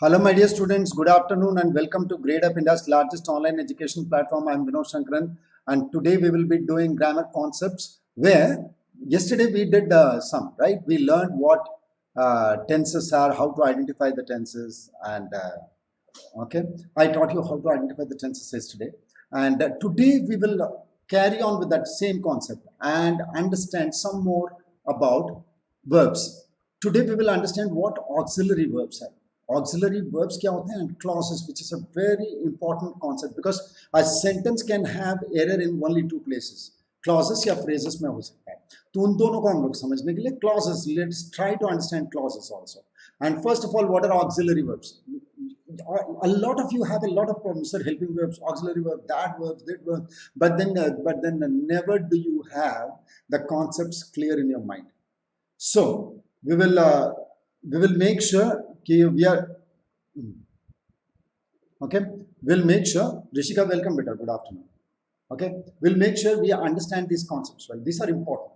Hello, my dear students. Good afternoon and welcome to Gradeup, India's largest online education platform. I am Vinod Shankaran, and today we will be doing grammar concepts. Where yesterday we did some, right? We learned what tenses are, how to identify the tenses, and okay, I taught you how to identify the tenses yesterday. And today we will carry on with that same concept and understand some more about verbs. Today we will understand what auxiliary verbs are. Auxiliary verbs क्या होते हैं and clauses, which is a very important concept because a sentence can have error in only two places. Clauses या phrases में हो सकता है. तो उन दोनों को हम लोग समझने के लिए clauses. Let's try to understand clauses also. And first of all, what are auxiliary verbs? A lot of you have a lot of problems, sir. Helping verbs, auxiliary verb, that verb, but then never do you have the concepts clear in your mind. So we will make sure we are okay. We'll make sure, Rishika, welcome, beta. Good afternoon. Okay, we'll make sure we understand these concepts well. These are important.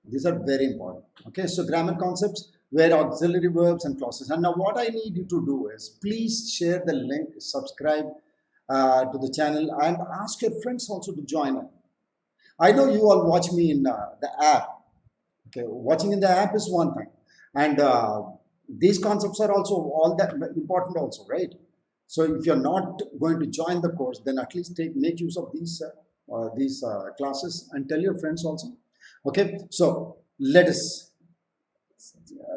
These are very important. Okay, so grammar concepts where auxiliary verbs and clauses. And now what I need you to do is please share the link, subscribe to the channel, and ask your friends also to join in. I know you all watch me in the app. Okay, watching in the app is one thing, and these concepts are also all that important also, right? So if you're not going to join the course, then at least make use of these classes and tell your friends also. Okay, so let us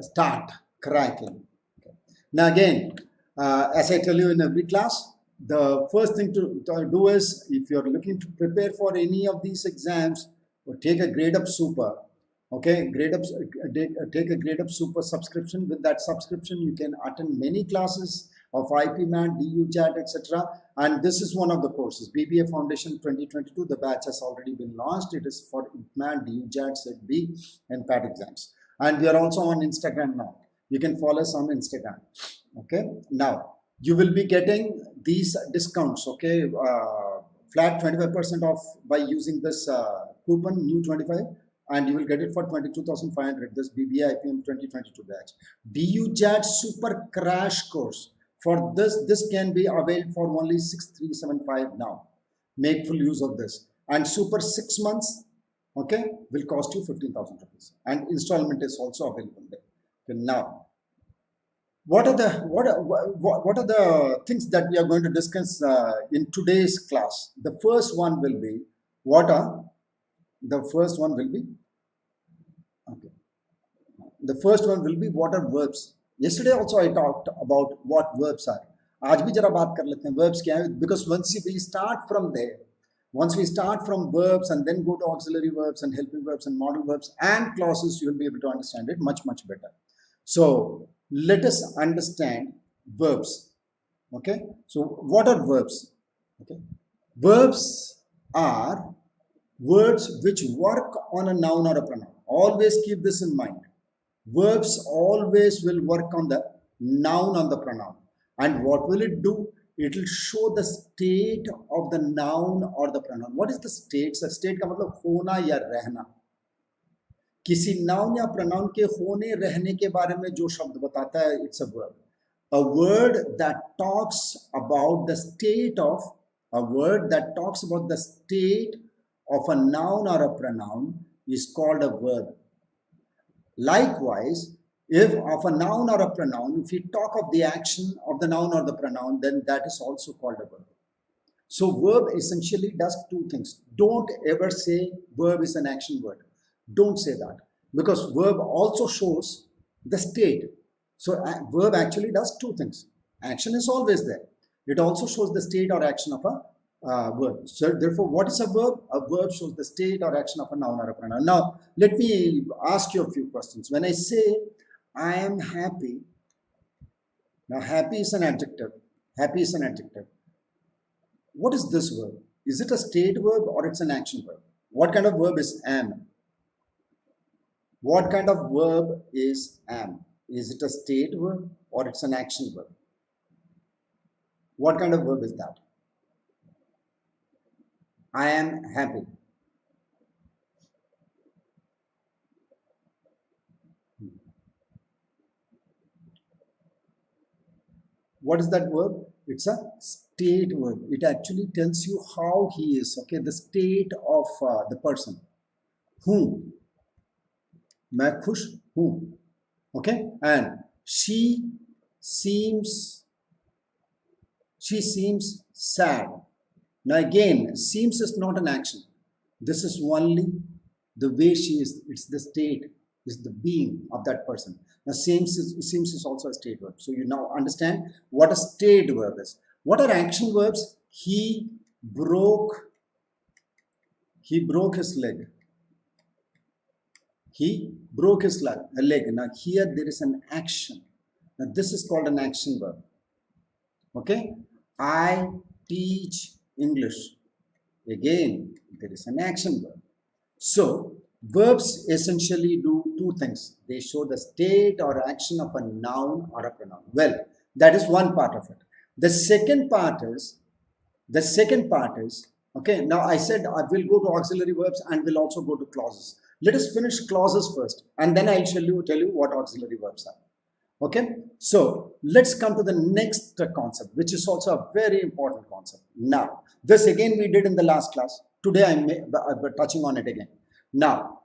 start cracking. Okay. Now again, as I tell you in every class, the first thing to do is, if you're looking to prepare for any of these exams, or take a Gradeup Super. Okay, take a Gradeup Super subscription. With that subscription, you can attend many classes of IPMAT, DUJAT, etc. And this is one of the courses, BBA Foundation 2022. The batch has already been launched. It is for IPMAT, DUJAT, Set B, and PAT exams. And we are also on Instagram now. You can follow us on Instagram. Okay, now you will be getting these discounts. Okay, flat 25% off by using this coupon NEW25. And you will get it for 22,500. This BBA IPM 2022 batch. DUJAT Super Crash Course. For this can be availed for only 6,375 now. Make full use of this. And Super 6 months, okay, will cost you 15,000 rupees. And installment is also available there. Okay, now, what are the things that we are going to discuss in today's class? The first one will be what are verbs. Yesterday also I talked about what verbs are. आज भी जरा बात कर लेते हैं verbs क्या है, because once we start from there, once we start from verbs and then go to auxiliary verbs and helping verbs and modal verbs and clauses, you will be able to understand it much better. So let us understand verbs. Okay, so what are verbs? Okay, verbs are words which work on a noun or a pronoun. Always keep this in mind. Verbs always will work on the noun or the pronoun. And what will it do? It will show the state of the noun or the pronoun. What is the state? So state का मतलब होना या रहना. किसी noun या pronoun के होने रहने के बारे में जो शब्द बताता है, it's a verb. A word that talks about the state of a noun or a pronoun is called a verb. Likewise, if of a noun or a pronoun, if we talk of the action of the noun or the pronoun, then that is also called a verb. So verb essentially does two things. Don't ever say verb is an action word. Don't say that, because verb also shows the state. So verb actually does two things. Action is always there. It also shows the state or action of a verb. So therefore, what is a verb? A verb shows the state or action of a noun or a pronoun. Now, let me ask you a few questions. When I say I am happy, now happy is an adjective. Happy is an adjective. What is this verb? Is it a state verb or it's an action verb? What kind of verb is am? What kind of verb is am? Is it a state verb or it's an action verb? What kind of verb is that? I am happy. What is that verb? It's a state verb. It actually tells you how he is, okay, the state of the person. Whom? मैं खुश हूँ. Okay, and she seems sad. Now again, seems is not an action. This is only the way she is. It's the state, is the being of that person. Now seems is also a state verb. So you now understand what a state verb is. What are action verbs? He broke his leg. He broke his leg. Now here there is an action. Now this is called an action verb. Okay. I teach English. Again, there is an action verb. So verbs essentially do two things. They show the state or action of a noun or a pronoun. Well, that is one part of it. The second part is, okay, now I said I will go to auxiliary verbs and will also go to clauses. Let us finish clauses first and then I'll tell you what auxiliary verbs are. Okay, so let's come to the next concept, which is also a very important concept. Now, this again we did in the last class. Today I'm touching on it again. Now,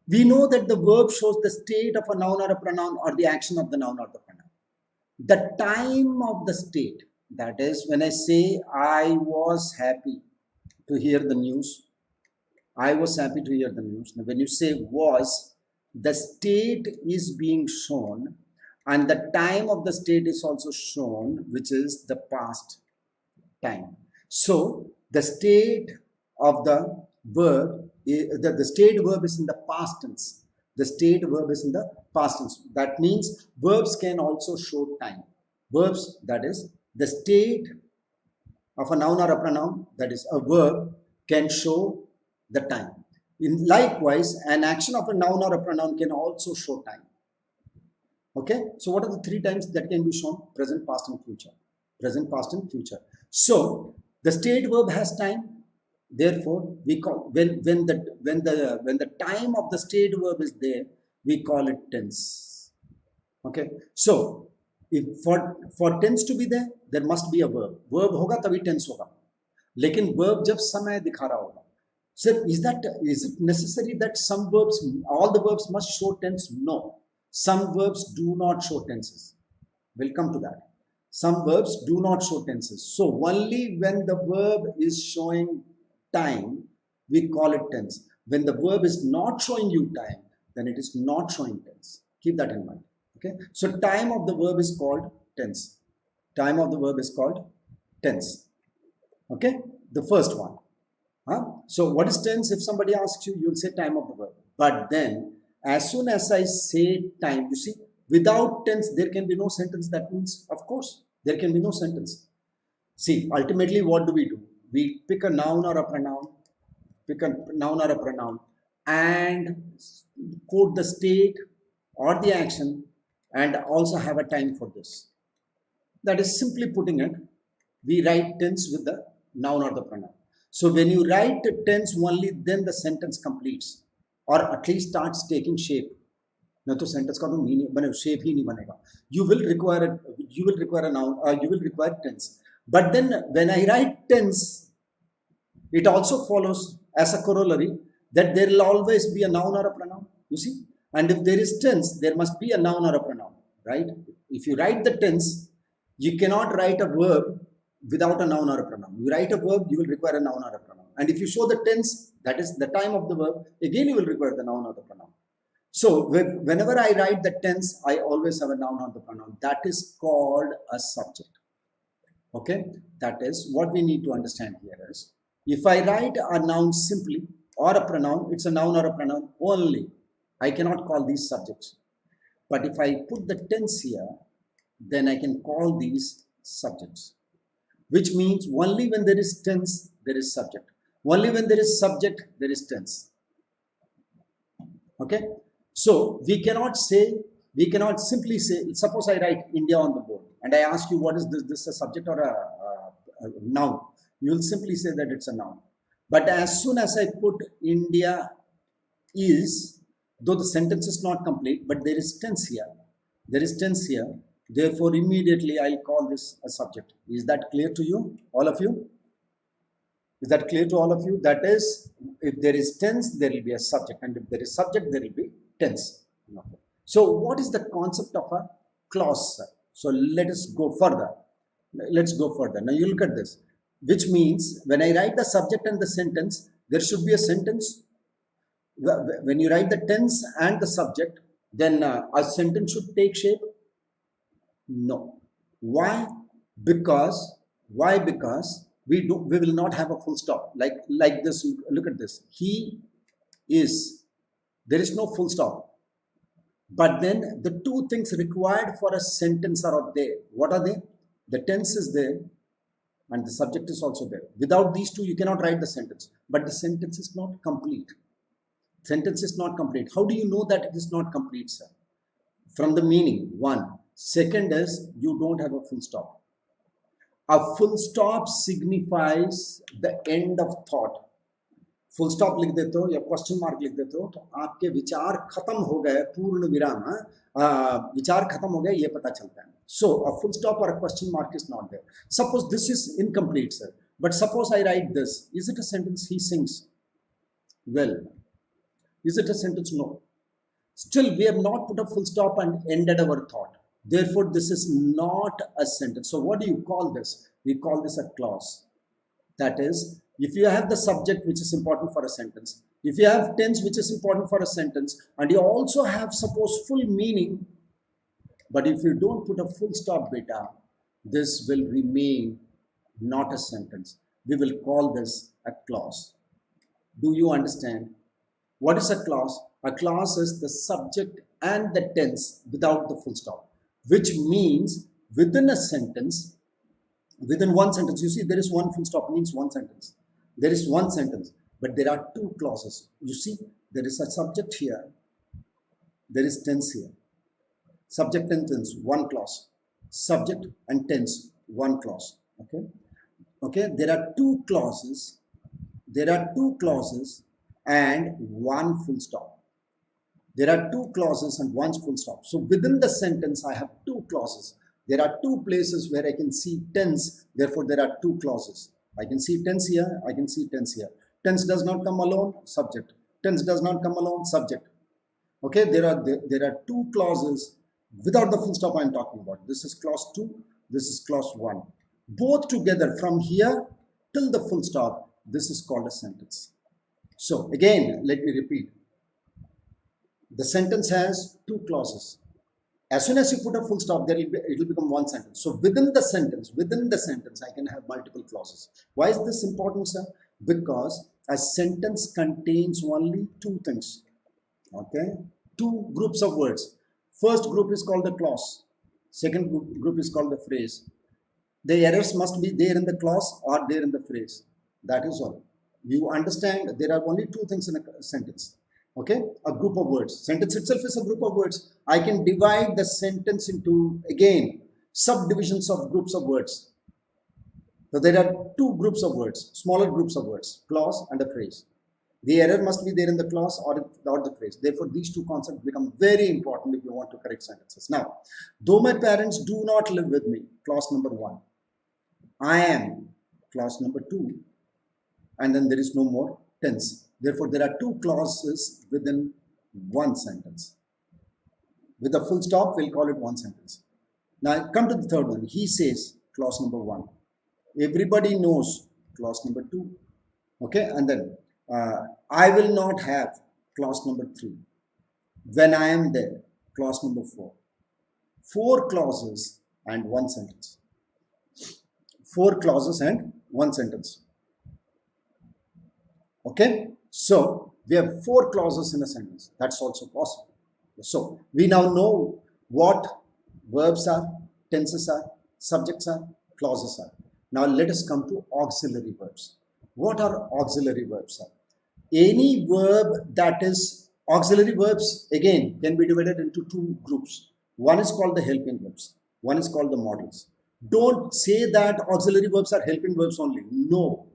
we know that the verb shows the state of a noun or a pronoun or the action of the noun or the pronoun. The time of the state, that is when I say I was happy to hear the news. I was happy to hear the news. Now, when you say was, the state is being shown and the time of the state is also shown, which is the past time. So the state of the verb, the state verb is in the past tense. The state verb is in the past tense. That means verbs can also show time. Verbs, that is the state of a noun or a pronoun, that is a verb, can show the time. Likewise, an action of a noun or a pronoun can also show time. Okay, so what are the three times that can be shown? Present, past, and future. Present, past, and future. So the state verb has time. Therefore, we call when the time of the state verb is there, we call it tense. Okay, so if for tense to be there must be a verb. Verb होगा तभी tense होगा. लेकिन verb जब समय दिखा रहा होगा. Sir, is it necessary that some verbs, all the verbs must show tense? No. Some verbs do not show tenses. We'll come to that. Some verbs do not show tenses. So only when the verb is showing time, we call it tense. When the verb is not showing you time, then it is not showing tense. Keep that in mind. Okay. So time of the verb is called tense. Time of the verb is called tense. Okay. The first one. So what is tense? If somebody asks you, you'll say time of the verb. But then as soon as I say time, you see, without tense, there can be no sentence. That means, of course, there can be no sentence. See, ultimately, what do? We pick a noun or a pronoun, and quote the state or the action and also have a time for this. That is simply putting it, we write tense with the noun or the pronoun. So when you write the tense only, then the sentence completes or at least starts taking shape. No to sentence ka to meaning shape hi nahi banega. You will require a noun or you will require tense. But then when I write tense, it also follows as a corollary that there will always be a noun or a pronoun. You see? And if there is tense, there must be a noun or a pronoun, right? If you write the tense, you cannot write a verb without a noun or a pronoun. You write a verb, you will require a noun or a pronoun. And if you show the tense, that is the time of the verb, again you will require the noun or the pronoun. So whenever I write the tense, I always have a noun or the pronoun. That is called a subject. Okay, that is what we need to understand here is, if I write a noun simply or a pronoun, it's a noun or a pronoun only. I cannot call these subjects. But if I put the tense here, then I can call these subjects. Which means only when there is tense, there is subject. Only when there is subject, there is tense. Okay. So we cannot simply say, suppose I write India on the board and I ask you what is this a subject or a noun? You will simply say that it's a noun. But as soon as I put India is, though the sentence is not complete, but there is tense here. There is tense here. Therefore, immediately I'll call this a subject. Is that clear to you, all of you? Is that clear to all of you? That is, if there is tense, there will be a subject, and if there is subject, there will be tense. Okay. So, what is the concept of a clause? So, let us go further. Let's go further. Now, you look at this, which means when I write the subject and the sentence, there should be a sentence. When you write the tense and the subject, then a sentence should take shape. No. Why? Because we will not have a full stop like this. Look at this. He is. There is no full stop. But then the two things required for a sentence are there. What are they? The tense is there and the subject is also there. Without these two, you cannot write the sentence. But the sentence is not complete. Sentence is not complete. How do you know that it is not complete, sir? From the meaning, one. Second is, you don't have a full stop. A full stop signifies the end of thought. Full stop लिख देते हो या question mark लिख देते हो तो आपके विचार खत्म हो गए, पूर्ण विराम, विचार खत्म हो गए, ये पता चलता है. So a full stop or a question mark is not there. Suppose this is incomplete, sir. But suppose I write this. Is it a sentence? He sings well. Is it a sentence? No. Still, we have not put a full stop and ended our thought. Therefore, this is not a sentence. So what do you call this? We call this a clause. That is, if you have the subject which is important for a sentence, if you have tense which is important for a sentence, and you also have, suppose, full meaning, but if you don't put a full stop beta, this will remain not a sentence. We will call this a clause. Do you understand? What is a clause? A clause is the subject and the tense without the full stop, which means within a sentence, within one sentence, you see there is one full stop, means one sentence. There is one sentence, but there are two clauses. You see, there is a subject here, there is tense here. Subject and tense, one clause. Subject and tense, one clause. Okay? Okay, there are two clauses. There are two clauses and one full stop. There are two clauses and one full stop. So within the sentence, I have two clauses. There are two places where I can see tense. Therefore, there are two clauses. I can see tense here. I can see tense here. Tense does not come alone, subject. Tense does not come alone, subject. Okay, there are two clauses without the full stop I am talking about. This is clause 2. This is clause 1. Both together from here till the full stop, this is called a sentence. So again, let me repeat. The sentence has two clauses. As soon as you put a full stop, it will become one sentence. So within the sentence, I can have multiple clauses. Why is this important, sir? Because a sentence contains only two things. Okay? Two groups of words. First group is called the clause. Second group is called the phrase. The errors must be there in the clause or there in the phrase. That is all. You understand there are only two things in a sentence. Okay, a group of words. Sentence itself is a group of words. I can divide the sentence into, again, subdivisions of groups of words. So there are two groups of words, smaller groups of words, clause and a phrase. The error must be there in the clause or the phrase. Therefore, these two concepts become very important if you want to correct sentences. Now, though my parents do not live with me, clause number 1. I am, clause number 2. And then there is no more tense. Therefore, there are two clauses within one sentence. With a full stop, we'll call it one sentence. Now, come to the third one. He says, clause number 1. Everybody knows, clause number 2. Okay, and then I will not have, clause number 3. When I am there, clause number 4. 4 clauses and one sentence. 4 clauses and one sentence. Okay, so we have 4 clauses in a sentence. That's also possible. So we now know what verbs are, tenses are, subjects are, clauses are. Now let us come to auxiliary verbs. What are auxiliary verbs? Any verb that is auxiliary verbs, again, can be divided into 2 groups. One is called the helping verbs. One is called the models. Don't say that auxiliary verbs are helping verbs only. No.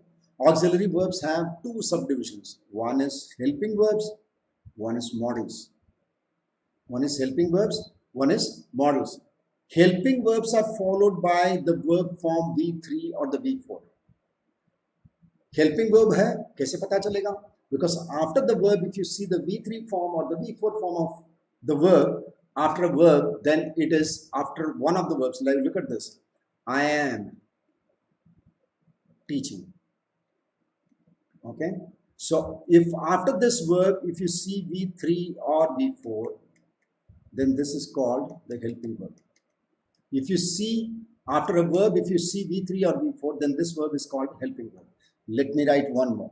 Auxiliary verbs have 2 subdivisions. One is helping verbs, one is models. One is helping verbs, one is models. Helping verbs are followed by the verb form V3 or the V4. Helping verb है, कैसे पता चलेगा? Because after the verb, if you see the V3 form or the V4 form of the verb, after a verb, then it is after one of the verbs. Like, look at this. I am teaching. Okay. So if after this verb, if you see V3 or V4, then this is called the helping verb. If you see after a verb, if you see V3 or V4, then this verb is called helping verb. Let me write one more.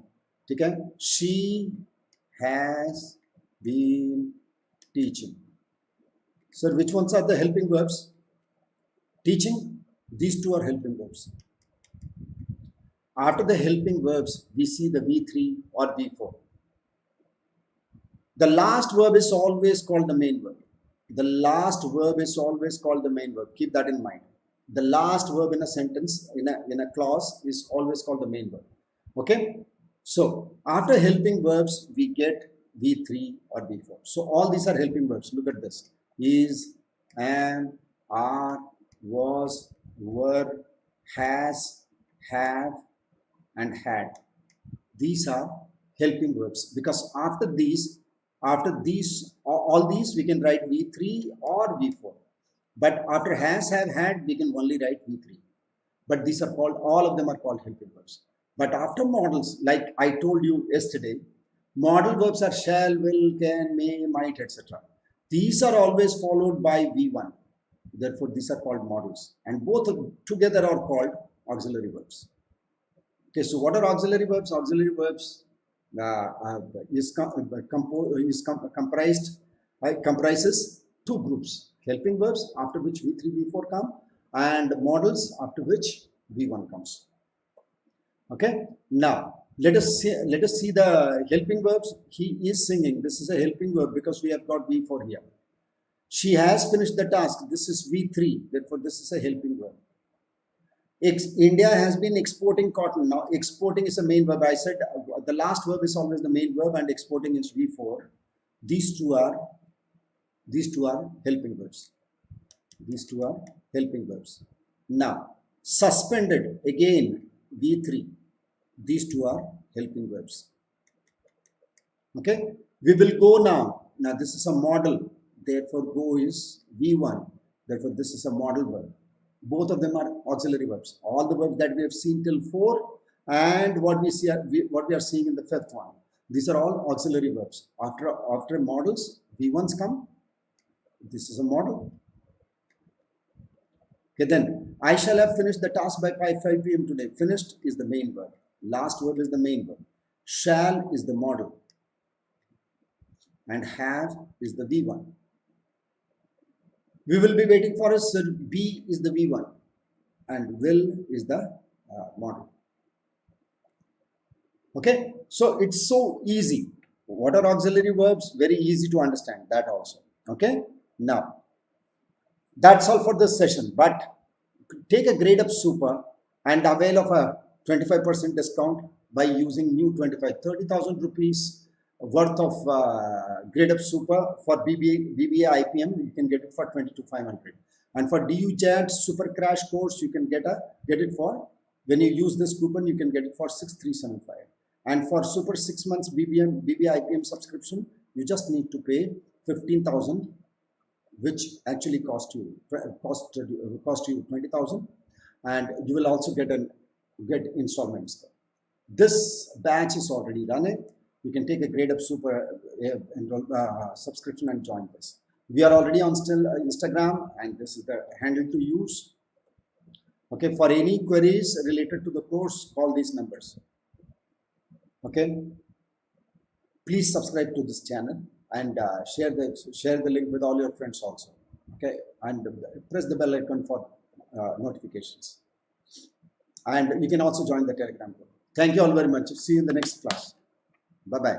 Okay? She has been teaching. So which ones are the helping verbs? Teaching. These two are helping verbs. After the helping verbs, we see the V3 or V4. The last verb is always called the main verb. The last verb is always called the main verb. Keep that in mind. The last verb in a sentence, in a clause, is always called the main verb. Okay? So, after helping verbs, we get V3 or V4. So, all these are helping verbs. Look at this. Is, am, are, was, were, has, have, and had. These are helping verbs, because after these, all these we can write V3 or V4. But after has, have, had, we can only write V3. But these are called, all of them are called helping verbs. But after modals, like I told you yesterday, modal verbs are shall, will, can, may, might, etc. These are always followed by V1. Therefore, these are called modals. And both together are called auxiliary verbs. Okay, so what are auxiliary verbs? Auxiliary verbs comprises two groups: helping verbs, after which V3, V4 come, and modals, after which V1 comes. Okay. Now let us see the helping verbs. He is singing. This is a helping verb because we have got V4 here. She has finished the task. This is V3. Therefore, this is a helping verb. India has been exporting cotton. Now, exporting is a main verb. I said the last verb is always the main verb, and exporting is V4. These two are helping verbs. These two are helping verbs. Now, suspended, again V3. These two are helping verbs. Okay, we will go now. Now, this is a model. Therefore, go is V1. Therefore, this is a model verb. Both of them are auxiliary verbs. All the verbs that we have seen till 4 and what we are seeing in the 5th one. These are all auxiliary verbs. After models, V1s come. This is a model. Okay, then I shall have finished the task by 5 p.m. today. Finished is the main verb. Last verb is the main verb. Shall is the model. And have is the V1. We will be waiting for us. B is the V1 and will is the model. Okay, so it's so easy. What are auxiliary verbs? Very easy to understand that also. Okay, now that's all for this session. But take a Gradeup Super and avail of a 25% discount by using new 30,000 rupees worth of Gradeup Super for BBA IPM. You can get it for 22,500, and for BYJU'S Super Crash Course you can get it for, when you use this coupon, you can get it for 6,375. And for Super 6 months BBA IPM subscription, you just need to pay 15,000, which actually cost you 20,000, and you will also get installments. This batch is already running. You can take a Gradeup Super subscription and join this. We are already on Instagram, and this is the handle to use. Okay, for any queries related to the course, call these numbers. Okay, please subscribe to this channel and share the link with all your friends also. Okay, and press the bell icon for notifications. And you can also join the Telegram group. Thank you all very much. See you in the next class. Bye-bye.